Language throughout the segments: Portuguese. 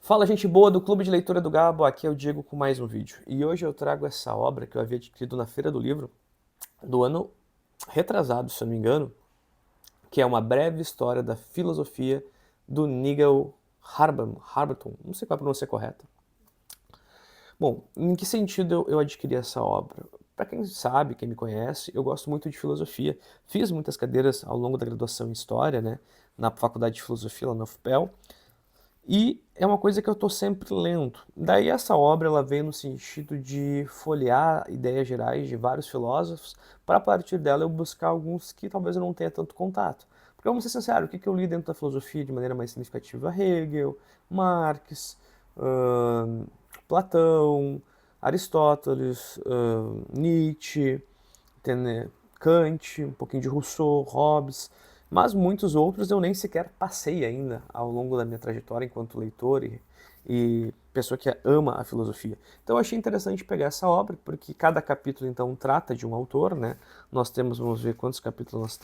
Fala, gente boa do Clube de Leitura do Gabo, aqui é o Diego com mais um vídeo. E hoje eu trago essa obra que eu havia adquirido na Feira do Livro do ano retrasado, se eu não me engano, que é uma breve história da filosofia do Nigel Harberton, não sei qual é a pronúncia correta. Bom, em que sentido eu adquiri essa obra? Para quem sabe, quem me conhece, eu gosto muito de filosofia. Fiz muitas cadeiras ao longo da graduação em História, né, na Faculdade de Filosofia lá na UFPEL. E é uma coisa que eu estou sempre lendo. Daí essa obra ela veio no sentido de folhear ideias gerais de vários filósofos, para a partir dela eu buscar alguns que talvez eu não tenha tanto contato. Porque vamos ser sinceros, o que eu li dentro da filosofia de maneira mais significativa? Hegel, Marx, ahn, Platão, Aristóteles, Nietzsche, Kant, um pouquinho de Rousseau, Hobbes, mas muitos outros eu nem sequer passei ainda ao longo da minha trajetória enquanto leitor e pessoa que ama a filosofia. Então eu achei interessante pegar essa obra, porque cada capítulo então trata de um autor, né? Nós temos, vamos ver quantos capítulos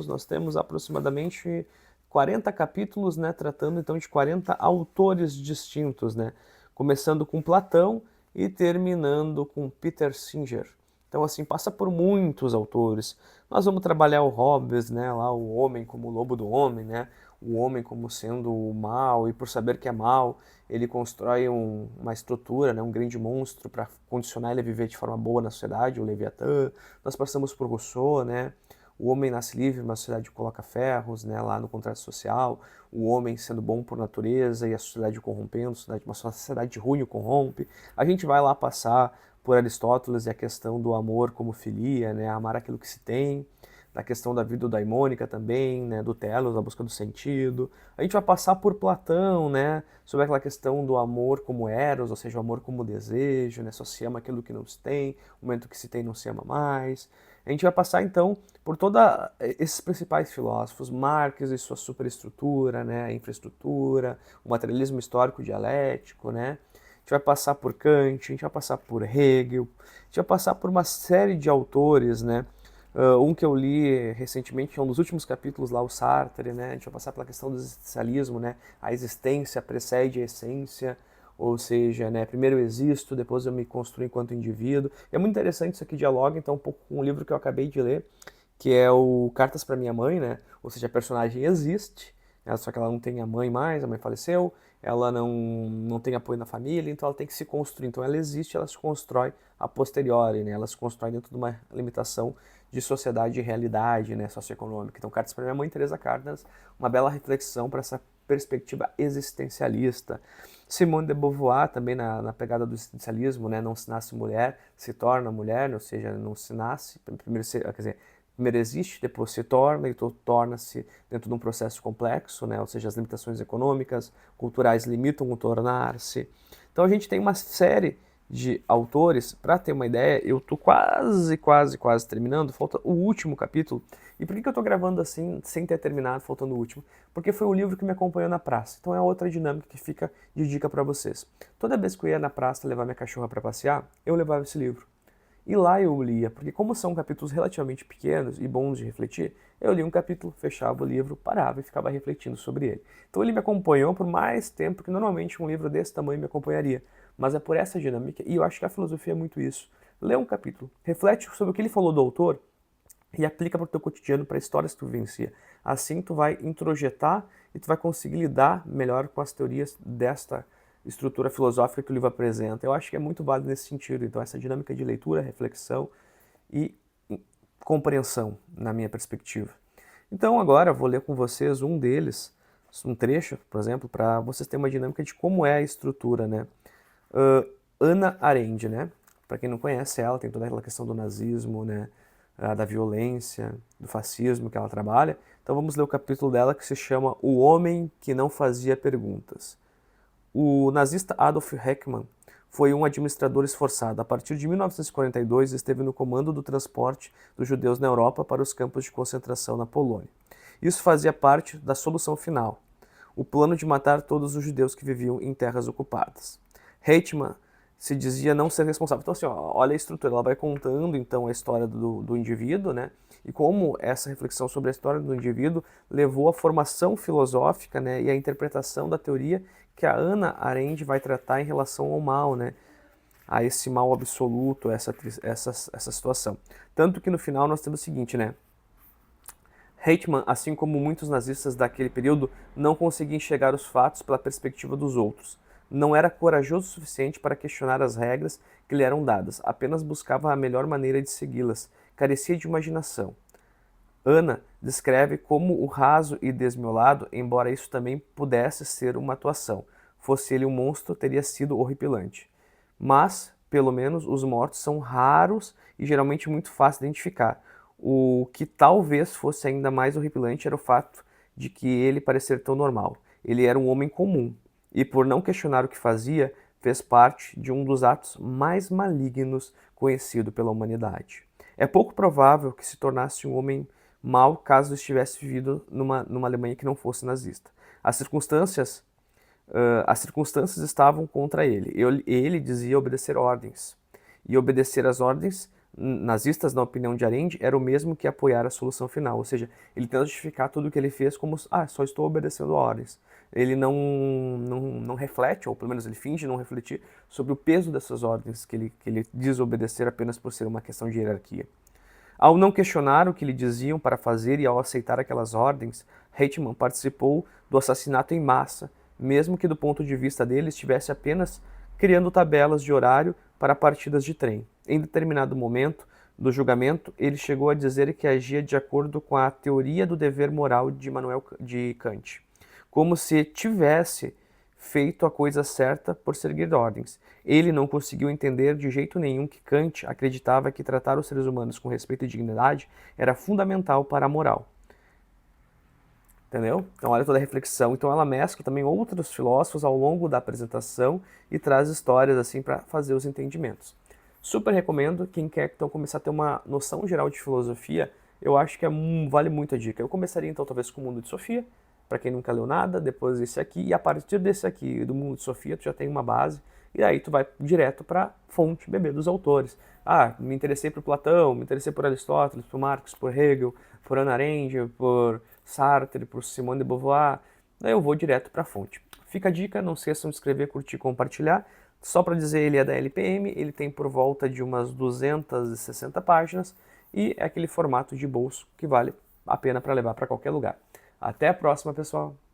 nós temos aproximadamente 40 capítulos, né, tratando então de 40 autores distintos, né? Começando com Platão e terminando com Peter Singer. Então, assim, passa por muitos autores. Nós vamos trabalhar o Hobbes, né, lá o homem como o lobo do homem, né, o homem como sendo o mal, e por saber que é mal, ele constrói uma estrutura, né, um grande monstro para condicionar ele a viver de forma boa na sociedade, o Leviatã. Nós passamos por Rousseau, né, o homem nasce livre, mas a sociedade coloca ferros, né, lá no contrato social, o homem sendo bom por natureza e a sociedade o corrompendo, uma sociedade ruim o corrompe. A gente vai lá passar por Aristóteles e a questão do amor como filia, né, amar aquilo que se tem, da questão da vida daimônica também, né, do telos, a busca do sentido. A gente vai passar por Platão, né, sobre aquela questão do amor como eros, ou seja, o amor como desejo, né, só se ama aquilo que não se tem, o momento que se tem não se ama mais. A gente vai passar então por todos esses principais filósofos, Marx e sua superestrutura, né, a infraestrutura, o materialismo histórico dialético, né, a gente vai passar por Kant, a gente vai passar por Hegel, a gente vai passar por uma série de autores, né? Um que eu li recentemente, é um dos últimos capítulos lá, o Sartre, né? A gente vai passar pela questão do existencialismo, né? A existência precede a essência, ou seja, né? Primeiro eu existo, depois eu me construo enquanto indivíduo. E é muito interessante isso aqui, dialoga então um pouco com um livro que eu acabei de ler, que é o Cartas para Minha Mãe, né? Ou seja, a personagem existe, né? Só que ela não tem a mãe mais, a mãe faleceu, ela não tem apoio na família, então ela tem que se construir. Então ela existe, ela se constrói a posteriori, né? Ela se constrói dentro de uma limitação de sociedade e realidade, né, socioeconômica. Então, Cartas para Minha Mãe, Teresa Cartas, uma bela reflexão para essa perspectiva existencialista. Simone de Beauvoir, também na pegada do existencialismo, né, não se nasce mulher, se torna mulher, ou seja, não se nasce, primeiro quer dizer, primeiro existe, depois se torna, e torna-se dentro de um processo complexo, né? Ou seja, as limitações econômicas, culturais limitam o tornar-se. Então a gente tem uma série de autores, para ter uma ideia, eu tô quase terminando, falta o último capítulo. E por que eu tô gravando assim, sem ter terminado, faltando o último? Porque foi o livro que me acompanhou na praça. Então é outra dinâmica que fica de dica para vocês. Toda vez que eu ia na praça levar minha cachorra para passear, eu levava esse livro. E lá eu lia, porque como são capítulos relativamente pequenos e bons de refletir, eu lia um capítulo, fechava o livro, parava e ficava refletindo sobre ele. Então ele me acompanhou por mais tempo que normalmente um livro desse tamanho me acompanharia. Mas é por essa dinâmica, e eu acho que a filosofia é muito isso. Lê um capítulo, reflete sobre o que ele falou do autor e aplica para o teu cotidiano, para histórias que tu vivencia. Assim tu vai introjetar e tu vai conseguir lidar melhor com as teorias desta estrutura filosófica que o livro apresenta. Eu acho que é muito válido nesse sentido. Então, essa dinâmica de leitura, reflexão e compreensão, na minha perspectiva. Então, agora eu vou ler com vocês um deles, um trecho, por exemplo, para vocês terem uma dinâmica de como é a estrutura, né? Hannah Arendt, né? Para quem não conhece ela, tem toda aquela questão do nazismo, né? Da violência, do fascismo que ela trabalha. Então vamos ler o capítulo dela que se chama O Homem que Não Fazia Perguntas. O nazista Adolf Eichmann foi um administrador esforçado. A partir de 1942, esteve no comando do transporte dos judeus na Europa para os campos de concentração na Polônia. Isso fazia parte da solução final, o plano de matar todos os judeus que viviam em terras ocupadas. Eichmann se dizia não ser responsável. Então, assim, ó, olha a estrutura, ela vai contando então a história do indivíduo, né? e como essa reflexão sobre a história do indivíduo levou à formação filosófica, né, e à interpretação da teoria que a Hannah Arendt vai tratar em relação ao mal, né, a esse mal absoluto, essa situação. Tanto que no final nós temos o seguinte, né, Eichmann, assim como muitos nazistas daquele período, não conseguia enxergar os fatos pela perspectiva dos outros. Não era corajoso o suficiente para questionar as regras que lhe eram dadas, apenas buscava a melhor maneira de segui-las, carecia de imaginação. Hannah descreve como o raso e desmiolado, embora isso também pudesse ser uma atuação. Fosse ele um monstro, teria sido horripilante. Mas, pelo menos, os mortos são raros e geralmente muito fáceis de identificar. O que talvez fosse ainda mais horripilante era o fato de que ele parecer tão normal. Ele era um homem comum, e por não questionar o que fazia, fez parte de um dos atos mais malignos conhecido pela humanidade. É pouco provável que se tornasse um homem mau caso estivesse vivido numa Alemanha que não fosse nazista. As circunstâncias estavam contra ele. Ele dizia obedecer ordens. E obedecer às ordens nazistas, na opinião de Arendt, era o mesmo que apoiar a solução final. Ou seja, ele tenta justificar tudo o que ele fez como só estou obedecendo ordens. Ele não reflete, ou pelo menos ele finge não refletir, sobre o peso dessas ordens que ele diz obedecer apenas por ser uma questão de hierarquia. Ao não questionar o que lhe diziam para fazer e ao aceitar aquelas ordens, Eichmann participou do assassinato em massa, mesmo que do ponto de vista dele estivesse apenas criando tabelas de horário para partidas de trem. Em determinado momento do julgamento, ele chegou a dizer que agia de acordo com a teoria do dever moral de Kant, como se tivesse feito a coisa certa por seguir ordens. Ele não conseguiu entender de jeito nenhum que Kant acreditava que tratar os seres humanos com respeito e dignidade era fundamental para a moral. Entendeu? Então olha toda a reflexão. Então ela mescla também outros filósofos ao longo da apresentação e traz histórias assim para fazer os entendimentos. Super recomendo. Quem quer então começar a ter uma noção geral de filosofia, eu acho que vale muito a dica. Eu começaria então talvez com o Mundo de Sofia, para quem nunca leu nada, depois esse aqui, e a partir desse aqui, do Mundo de Sofia, tu já tem uma base, e aí tu vai direto para fonte, beber dos autores. Me interessei por Platão, me interessei por Aristóteles, por Marx, por Hegel, por Hannah Arendt, por Sartre, por Simone de Beauvoir, daí eu vou direto para a fonte. Fica a dica, não esqueçam de inscrever, curtir e compartilhar. Só para dizer, ele é da LPM, ele tem por volta de umas 260 páginas e é aquele formato de bolso que vale a pena para levar para qualquer lugar. Até a próxima, pessoal!